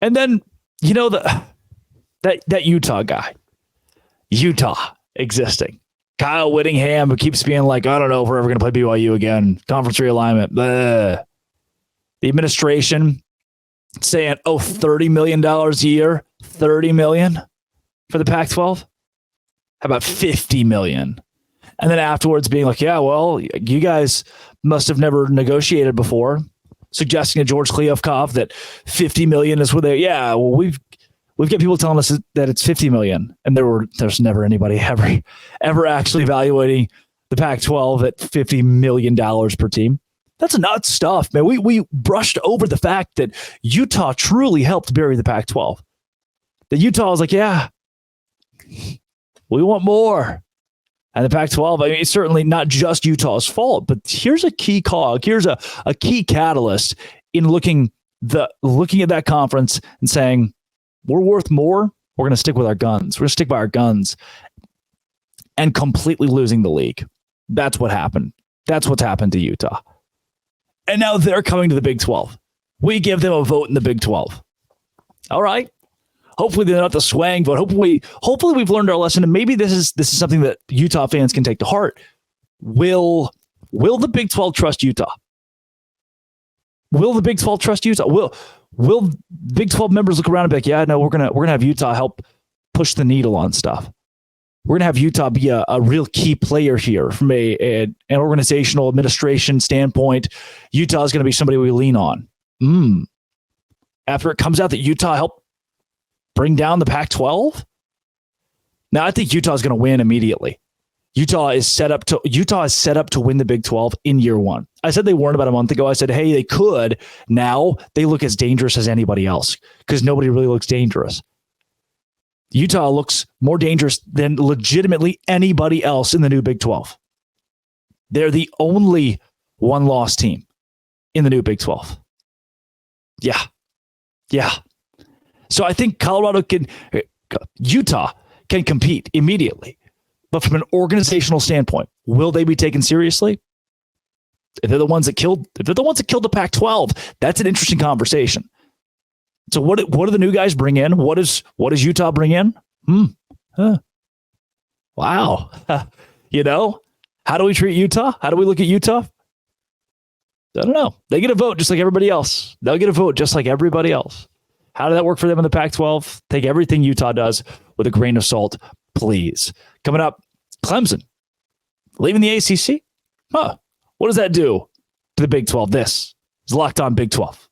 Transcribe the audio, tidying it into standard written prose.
And then, that Utah guy, Utah existing. Kyle Whittingham, who keeps being like, I don't know if we're ever going to play BYU again. Conference realignment. Blah. The administration saying, $30 million a year, $30 million for the Pac-12. How about $50 million? And then afterwards being like, yeah, well, you guys must have never negotiated before, suggesting to George Kliavkoff that $50 million is where they, yeah, well, we've got people telling us that it's $50 million. And there's never anybody ever actually evaluating the Pac-12 at $50 million per team. That's nuts stuff, man. We brushed over the fact that Utah truly helped bury the Pac-12. That Utah was like, yeah, we want more. And the Pac-12, I mean, it's certainly not just Utah's fault, but here's a key cog. Here's a key catalyst in looking at that conference and saying, we're worth more. We're going to stick with our guns. We're going to stick by our guns, and completely losing the league. That's what happened. That's what's happened to Utah. And now they're coming to the Big 12. We give them a vote in the Big 12. All right. Hopefully they're not the swang vote. Hopefully we've learned our lesson, and maybe this is something that Utah fans can take to heart. Will the Big 12 trust Utah? Will the Big 12 trust Utah? Will Big 12 members look around and be like, yeah, no, we're gonna have Utah help push the needle on stuff. We're gonna have Utah be a real key player here from an organizational administration standpoint. Utah is going to be somebody we lean on. After it comes out that Utah helped bring down the Pac-12, now I think Utah is going to win immediately. Utah is set up to win the Big 12 in year one. I said they weren't about a month ago. I said, hey, they could. Now they look as dangerous as anybody else because nobody really looks dangerous. Utah looks more dangerous than legitimately anybody else in the new Big 12. They're the only one-loss team in the new Big 12. Yeah. So I think Utah can compete immediately. But from an organizational standpoint, will they be taken seriously? If they're the ones that killed the Pac-12, that's an interesting conversation. So what do the new guys bring in? What does Utah bring in? Wow. How do we treat Utah? How do we look at Utah? I don't know. They get a vote just like everybody else. They'll get a vote just like everybody else. How did that work for them in the Pac-12? Take everything Utah does with a grain of salt, please. Coming up, Clemson leaving the ACC. What does that do to the Big 12? This is Locked On Big 12.